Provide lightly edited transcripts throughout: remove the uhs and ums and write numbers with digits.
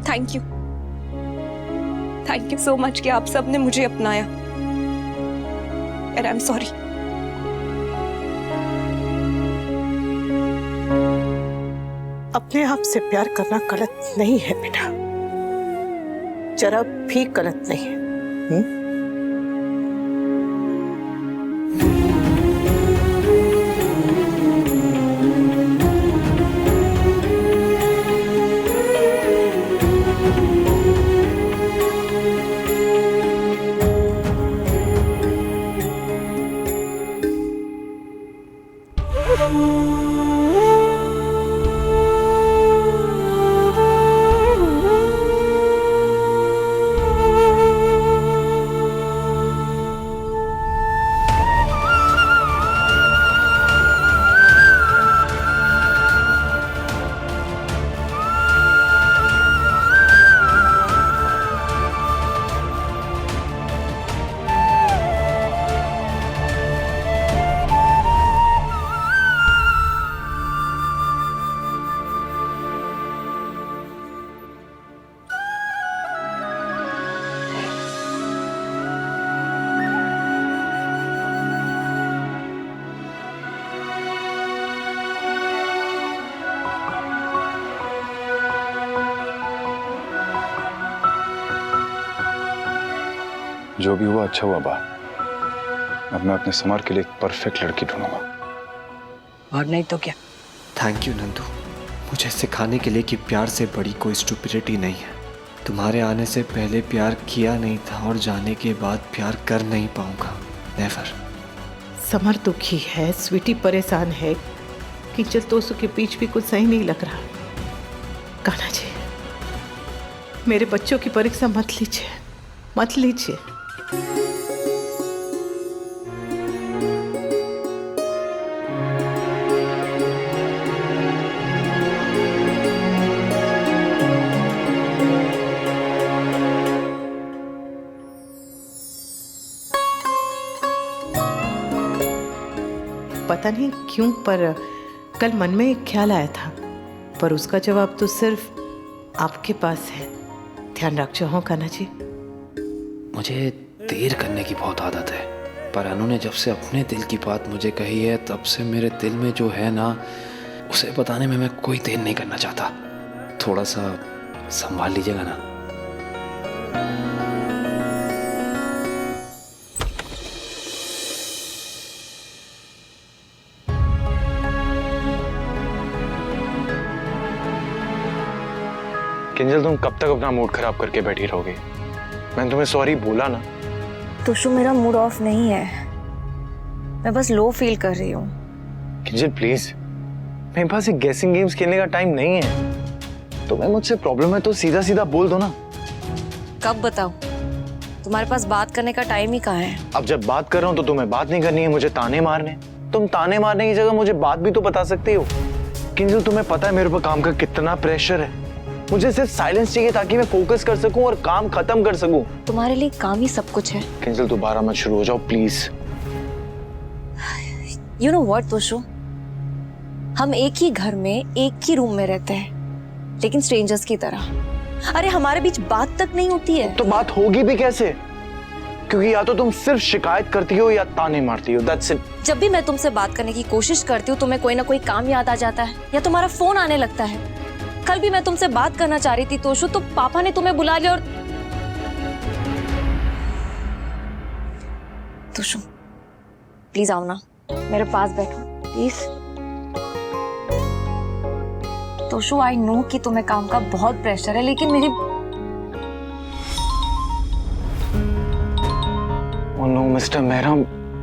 Thank you so much कि आप सबने मुझे अपनाया। And I am sorry. अपने आप से प्यार करना गलत नहीं है बेटा, जरा भी गलत नहीं है। जो भी हुआ अच्छा हुआ बा। अब मैं अपने समर के लिए एक परफेक्ट लड़की ढूंढूंगा। और नहीं तो क्या। थैंक यू नंदू, मुझे सिखाने के लिए कि प्यार से बड़ी कोई स्टुपिडिटी नहीं है। तुम्हारे आने से पहले प्यार किया नहीं था और जाने के बाद प्यार कर नहीं पाऊंगा, नेवर। समर दुखी है, स्वीटी परेशान है, किंजल तोसू के बीच भी कुछ सही नहीं लग रहा। कान्हा जी, मेरे बच्चों की परीक्षा मत लीजिए, मत लीजिए। पता नहीं क्यों पर कल मन में एक ख्याल आया था, पर उसका जवाब तो सिर्फ आपके पास है। ध्यान रखो हो कान्हा जी। मुझे देर करने की बहुत आदत है, पर अनु ने जब से अपने दिल की बात मुझे कही है तब से मेरे दिल में जो है ना, उसे बताने में मैं कोई देर नहीं करना चाहता। थोड़ा सा संभाल लीजिएगा ना। किंजल, तुम कब तक अपना मूड खराब करके बैठी रहोगे? मैंने तुम्हें सॉरी बोला ना। तोशु, मेरा मूड ऑफ नहीं है, मैं बस लो फील कर रही हूँ। किंजल प्लीज, मेरे पास एक गेसिंग गेम्स खेलने का टाइम नहीं है। तुम्हें मुझसे प्रॉब्लम है तो सीधा सीधा बोल दो ना। कब बताऊं? तुम्हारे पास बात करने का टाइम ही कहाँ है? अब जब बात कर रहा हूँ तो तुम्हें बात नहीं करनी है, मुझे ताने मारने। तुम ताने मारने की जगह मुझे बात भी तो बता सकती हो। किंजल, तुम्हें पता है मेरे ऊपर काम का कितना प्रेशर है। मुझे सिर्फ साइलेंस चाहिए ताकि मैं फोकस कर सकूं और काम खत्म कर सकूं। तुम्हारे लिए काम ही सब कुछ है। किंजल, दोबारा मत शुरू हो जाओ please. You know what, Toshu? हम एक ही घर में एक ही रूम में रहते हैं, लेकिन स्ट्रेंजर्स की तरह। अरे हमारे बीच बात तक नहीं होती है। तो बात होगी भी कैसे? क्योंकि या तो तुम सिर्फ शिकायत करती हो या ताने मारती हो। That's it. जब भी मैं तुमसे बात करने की कोशिश करती हूँ तुम्हें कोई ना कोई काम याद आ जाता है या तुम्हारा फोन आने लगता है। कल भी मैं तुमसे बात करना चाह रही थी तोशु, तो पापा ने तुम्हें बुला लिया। और तोशु प्लीज आओ ना, मेरे पास बैठो प्लीज। तोशु, आई नो कि तुम्हें काम का बहुत प्रेशर है, लेकिन मेरी ओह नो मिस्टर मेहरा,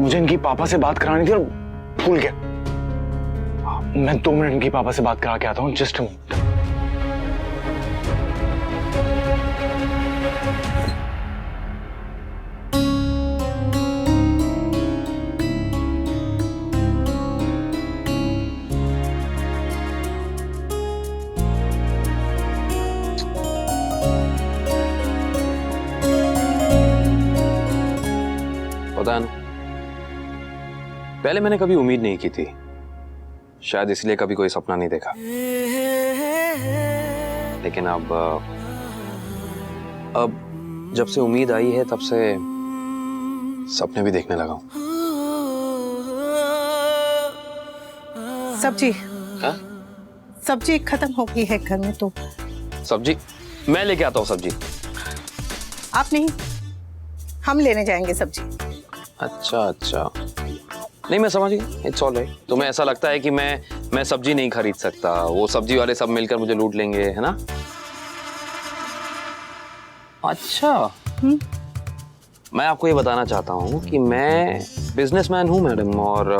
मुझे इनकी पापा से बात करानी थी और भूल गया। मैं 2 मिनट इनकी पापा से बात करा के आता हूँ। Just a minute. पता नहीं, पहले मैंने कभी उम्मीद नहीं की थी, शायद इसलिए कभी कोई सपना नहीं देखा। लेकिन अब अब जब से उम्मीद आई है तब से सपने भी देखने लगा हूँ। सब्जी हाँ? सब्जी खत्म हो गई है घर में, तो सब्जी मैं लेके आता हूँ। सब्जी आप नहीं, हम लेने जाएंगे सब्जी। अच्छा अच्छा, नहीं मैं समझ गया, इट्स ऑल राइट। तुम्हें ऐसा लगता है कि मैं सब्जी नहीं खरीद सकता, वो सब्जी वाले सब मिलकर मुझे लूट लेंगे, है ना? अच्छा, मैं आपको ये बताना चाहता हूँ कि मैं बिजनेसमैन हूँ मैडम, और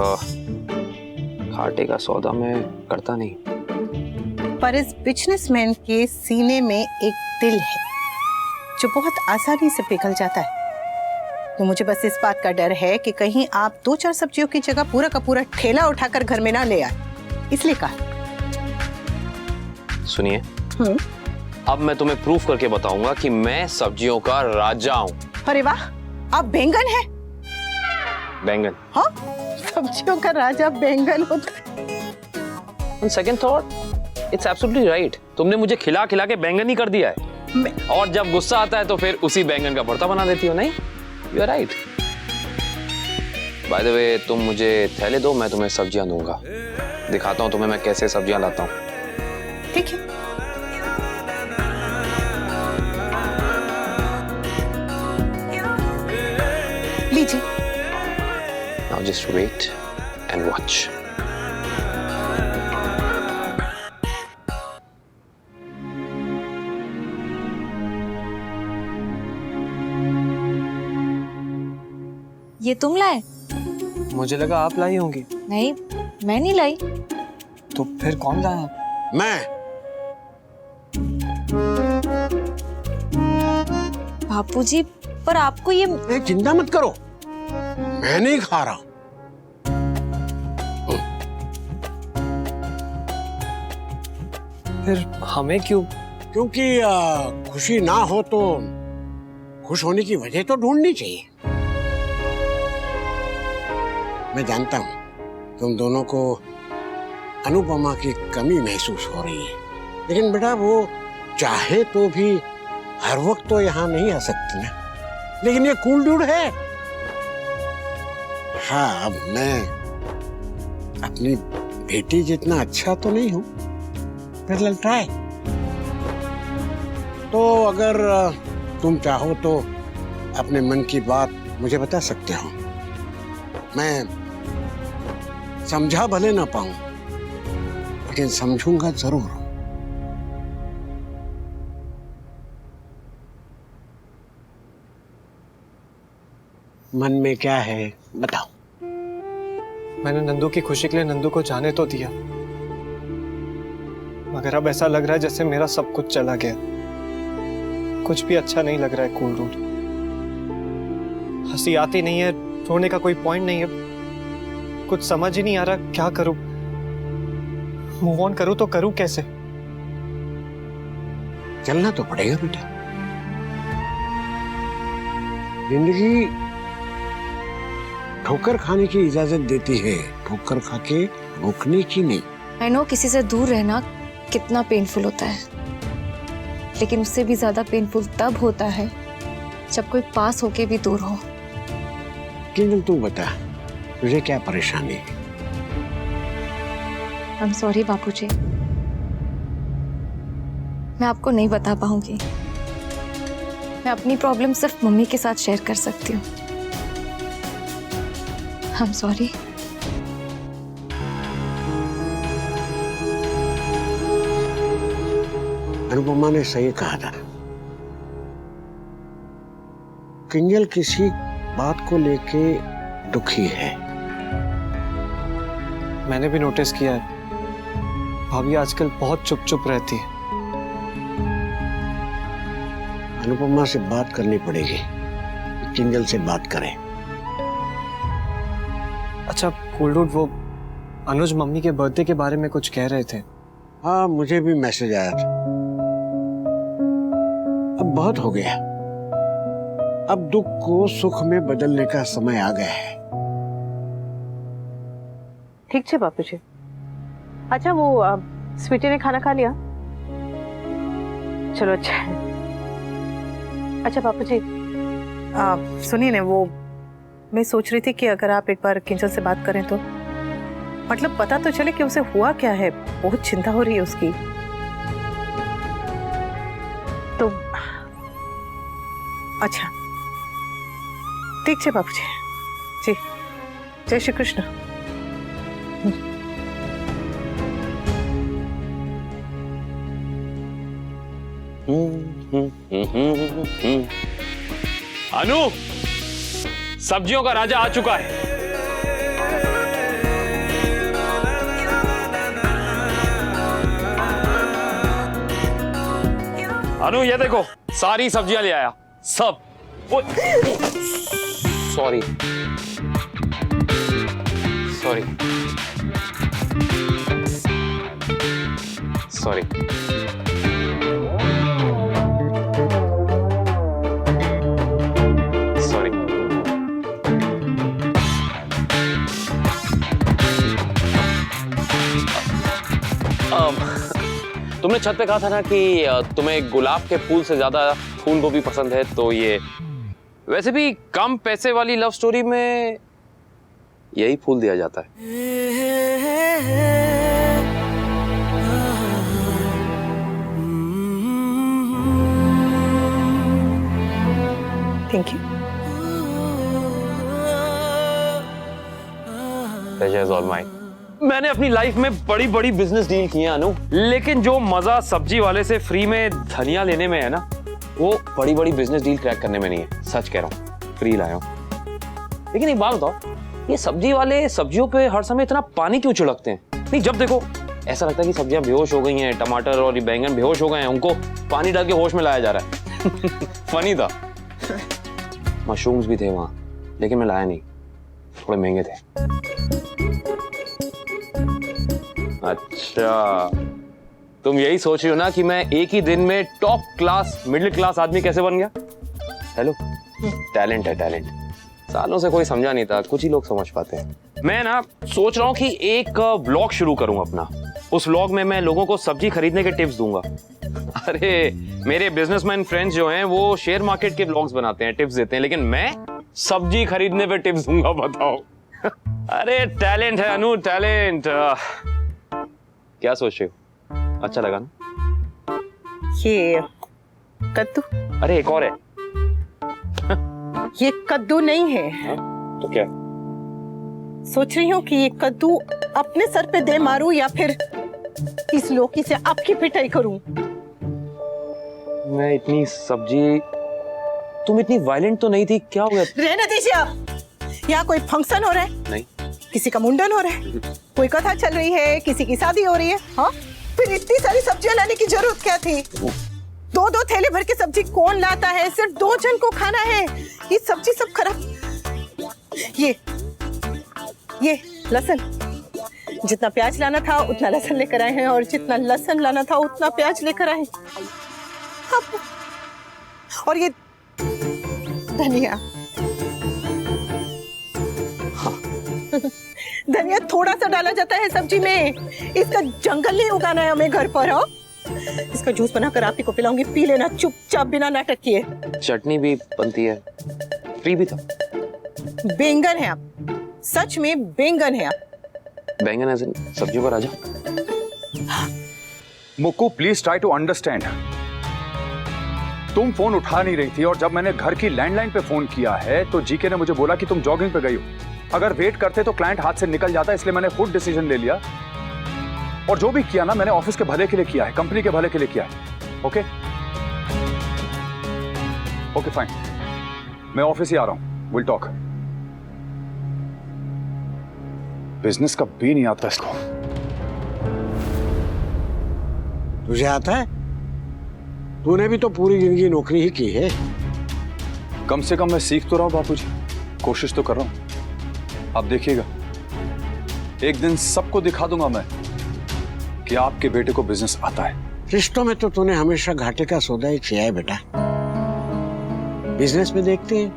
घाटे का सौदा मैं करता नहीं। पर इस बिजनेसमैन के सीने में एक दिल है जो बहुत आसानी से पिघल जाता है। तो मुझे बस इस बात का डर है कि कहीं आप 2-4 सब्जियों की जगह पूरा का पूरा ठेला उठाकर घर में ना ले आए, इसलिए कहा। सुनिए, अब मैं तुम्हें प्रूफ करके बताऊंगा कि मैं सब्जियों का राजा हूँ। अरे वाह, आप बैंगन हैं? बैंगन? हाँ, सब्जियों का राजा बैंगन होता है। On second thought, it's absolutely right. तुमने मुझे खिला खिला के बैंगन ही कर दिया है, और जब गुस्सा आता है तो फिर उसी बैंगन का भरता बना देती हो, नहीं? You are right. By the way, तुम मुझे थैले दो, मैं तुम्हें सब्जियां दूंगा। दिखाता हूँ तुम्हें मैं कैसे सब्जियां लाता हूँ। ठीक है। लीजिए। Now just wait and watch. ये तुम लाए? मुझे लगा आप लाई होंगी। नहीं, मैं नहीं लाई। तो फिर कौन लाया? मैं। बापूजी, पर आपको ये चिंता मत करो, मैं नहीं खा रहा। फिर हमें क्यों? क्योंकि खुशी ना हो तो खुश होने की वजह तो ढूंढनी चाहिए। मैं जानता हूं तुम दोनों को अनुपमा की कमी महसूस हो रही है, लेकिन बेटा वो चाहे तो भी हर वक्त तो यहाँ नहीं आ सकती ना। लेकिन ये कूल डूड है। हाँ, अब मैं अपनी बेटी जितना अच्छा तो नहीं हूं, फिर लेट्स ट्राई। तो अगर तुम चाहो तो अपने मन की बात मुझे बता सकते हो। मैं समझा भले ना पाऊं, लेकिन समझूंगा जरूर। मन में क्या है बताओ। मैंने नंदू की खुशी के लिए नंदू को जाने तो दिया, मगर अब ऐसा लग रहा है जैसे मेरा सब कुछ चला गया। कुछ भी अच्छा नहीं लग रहा है कूल डूड। हंसी आती नहीं है, रोने का कोई पॉइंट नहीं है, कुछ समझ ही नहीं आ रहा क्या करूं। मूव ऑन करूं तो करूं कैसे? चलना तो पड़ेगा बेटा। जिंदगी ठोकर खाने की इजाजत देती है, ठोकर खा के रुकने की नहीं। आई नो किसी से दूर रहना कितना पेनफुल होता है, लेकिन उससे भी ज्यादा पेनफुल तब होता है जब कोई पास होके भी दूर हो। किंजल तू बता, तुझे क्या परेशानी है? आई एम सॉरी बापूजी, मैं आपको नहीं बता पाऊंगी। मैं अपनी प्रॉब्लम सिर्फ मम्मी के साथ शेयर कर सकती हूँ। I am sorry. अनुपमा ने सही कहा था। किंजल किसी बात को लेके दुखी है। मैंने भी नोटिस किया है, भाभी आजकल बहुत चुप चुप रहती है। अनुपमा से बात करनी पड़ेगी, किंजल से बात करें। अच्छा कूल डूड, वो अनुज मम्मी के बर्थडे के बारे में कुछ कह रहे थे। हाँ, मुझे भी मैसेज आया था। अब बहुत हो गया, अब दुख को सुख में बदलने का समय आ गया है। ठीक है बापूजी। अच्छा वो स्वीटी ने खाना खा लिया? चलो अच्छा है। अच्छा बापू जी, सुनिए ना, वो मैं सोच रही थी कि अगर आप एक बार किंजल से बात करें तो मतलब पता तो चले कि उसे हुआ क्या है। बहुत चिंता हो रही है उसकी। तो अच्छा ठीक है बापू जी। जी, जय श्री कृष्ण। अनु, सब्जियों का राजा आ चुका है। अनु ये देखो, सारी सब्जियां ले आया, सब। Sorry sorry sorry. सॉरी। तुमने छत पे कहा था ना कि तुम्हें गुलाब के फूल से ज्यादा फूल गोभी पसंद है, तो ये वैसे भी कम पैसे वाली लव स्टोरी में यही फूल दिया जाता है। Thank you. Pleasure is all mine. मैंने अपनी लाइफ में बड़ी बड़ी बिजनेस डील की हैं अनु, लेकिन जो मजा सब्जी वाले से फ्री में धनिया लेने में है ना, वो बड़ी बड़ी बिजनेस डील क्रैक करने में नहीं है। सच कह रहा हूँ, फ्री लाया हूँ। लेकिन एक बात बताओ, ये सब्जी वाले सब्जियों पे हर समय इतना पानी क्यों छिड़कते हैं? नहीं, जब देखो ऐसा लगता है कि सब्जियां बेहोश हो गई हैं, टमाटर और ये बैंगन बेहोश हो गए हैं, उनको पानी डाल के होश में लाया जा रहा है। फनी था। मशरूम्स भी थे वहां, लेकिन मैं लाया नहीं, थोड़े महंगे थे। अच्छा, तुम यही सोच रही हो ना कि मैं एक ही दिन में टॉप क्लास मिडिल क्लास आदमी कैसे बन गया? हेलो, टैलेंट है टैलेंट। सालों से कोई समझा नहीं था, कुछ ही लोग समझ पाते हैं। मैं ना सोच रहा हूँ कि एक व्लॉग शुरू करूँ अपना। उस व्लॉग में मैं लोगों को सब्जी खरीदने के टिप्स दूंगा। अरे मेरे बिजनेसमैन फ्रेंड्स जो हैं वो शेयर मार्केट के व्लॉग्स बनाते हैं, टिप्स देते हैं, लेकिन मैं सब्जी खरीदने पे टिप्स दूंगा, बताओ। अरे टैलेंट है अनु, टैलेंट। क्या सोच रहे हो? अच्छा लगा ना? ये कद्दू? अरे एक और है। ये कद्दू नहीं है। तो क्या? सोच रही हूँ कि ये कद्दू अपने सर पे दे मारूं या फिर इस लौकी से आपकी पिटाई करूं। मैं इतनी सब्जी, तुम इतनी वायलेंट तो नहीं थी, क्या हो गया? रहने दीजिए आप। यहाँ कोई फंक्शन हो रहा है? नहीं। किसी का मुंडन हो रहा है? कोई कथा चल रही है? किसी की शादी हो रही है? हाँ, फिर इतनी सारी सब्जियां लाने की जरूरत क्या थी? दो दो थैले भर के सब्जी कौन लाता है? सिर्फ 2 जन को खाना है। ये सब्जी सब खराब। ये लहसुन, जितना प्याज लाना था उतना लहसुन लेकर आए हैं, और जितना लहसुन लाना था उतना प्याज लेकर आए। और ये धनिया, धनिया थोड़ा सा डाला जाता है सब्जी में। इसका जंगल नहीं उगाना है हमें घर पर। हो, इसका जूस बनाकर आप ही को पिलाऊंगी, पी लेना चुपचाप, बिना नाटक किए। चटनी भी बनती है, फ्री भी था। बैंगन है आप, सच में बैंगन है आप। बैंगन ऐसे सब्जियों का राजा। Mukku please try to understand. तुम फोन उठा नहीं रही थी, और जब मैंने घर की लैंडलाइन पे फोन किया है तो जीके ने मुझे बोला कि तुम जॉगिंग पे गई हो। अगर वेट करते तो क्लाइंट हाथ से निकल जाता, इसलिए मैंने खुद डिसीजन ले लिया। और जो भी किया ना, मैंने ऑफिस के भले के लिए किया है, कंपनी के भले के लिए किया है। ओके ओके फाइन, मैं ऑफिस ही आ रहा हूं, विल टॉक। बिजनेस का भी नहीं आता इसको। तुझे आता है? तूने भी तो पूरी जिंदगी नौकरी ही की है। कम से कम मैं सीख तो रहा हूं बापूजी, कोशिश तो कर रहा हूं। आप देखिएगा, एक दिन सबको दिखा दूंगा मैं कि आपके बेटे को बिजनेस आता है। रिश्तों में तो तूने हमेशा घाटे का सौदा ही किया है बेटा। बिजनेस में देखते हैं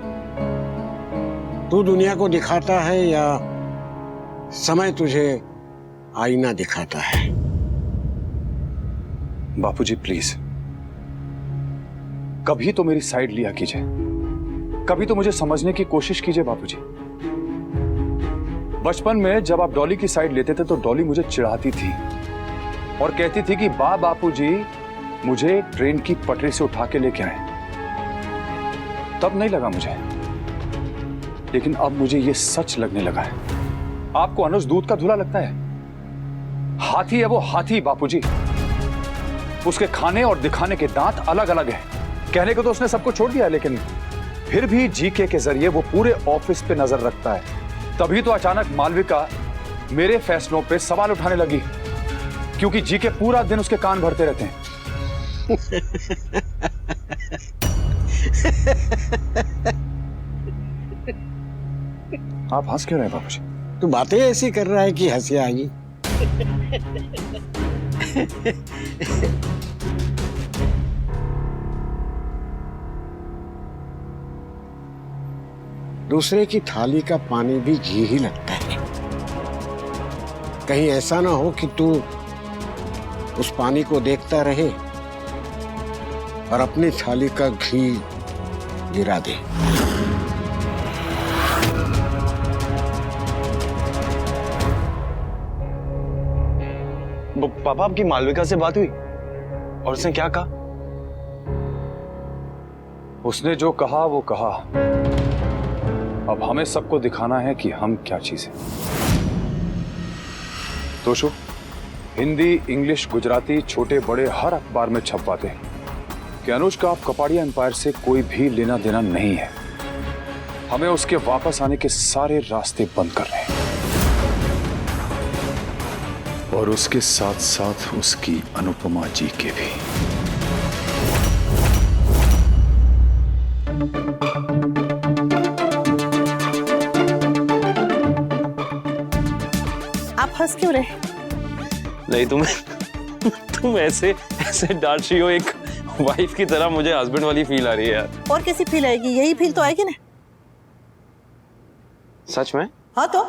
तू दुनिया को दिखाता है या समय तुझे आईना दिखाता है। बापूजी प्लीज, कभी तो मेरी साइड लिया कीजिए, कभी तो मुझे समझने की कोशिश कीजिए बापूजी। बचपन में जब आप डॉली की साइड लेते थे तो डॉली मुझे चिढ़ाती थी और कहती थी कि बापूजी मुझे ट्रेन की पटरी से उठा के लेके आए। तब नहीं लगा मुझे, लेकिन अब मुझे ये सच लगने लगा है। आपको अनुज दूध का धुला लगता है? हाथी है वो, हाथी बापूजी। उसके खाने और दिखाने के दांत अलग अलग हैं। कहने को तो उसने सबको छोड़ दिया, लेकिन फिर भी जीके के जरिए वो पूरे ऑफिस पे नजर रखता है। तभी तो अचानक मालविका मेरे फैसलों पे सवाल उठाने लगी, क्योंकि जीके पूरा दिन उसके कान भरते रहते हैं। आप हंस क्यों रहे बाबूजी? तू बातें ऐसी कर रहा है कि हंसी आई। दूसरे की थाली का पानी भी घी ही लगता है। कहीं ऐसा ना हो कि तू उस पानी को देखता रहे और अपनी थाली का घी गिरा दे। पापा, आपकी मालविका से बात हुई और उसने क्या कहा? उसने जो कहा वो कहा। अब हमें सबको दिखाना है कि हम क्या चीज हैं। तोशु, हिंदी, इंग्लिश, गुजराती, छोटे बड़े हर अखबार में छपवाते हैं कि अनुज का अब कपाड़िया एम्पायर से कोई भी लेना देना नहीं है। हमें उसके वापस आने के सारे रास्ते बंद करने हैं और उसके साथ साथ उसकी अनुपमा जी के भी। आप हंस क्यों रहे? नहीं, तुम ऐसे डांट रही हो, एक वाइफ की तरह मुझे हस्बैंड वाली फील आ रही है यार। और कैसी फील आएगी? यही फील तो आएगी ना। सच में? हाँ तो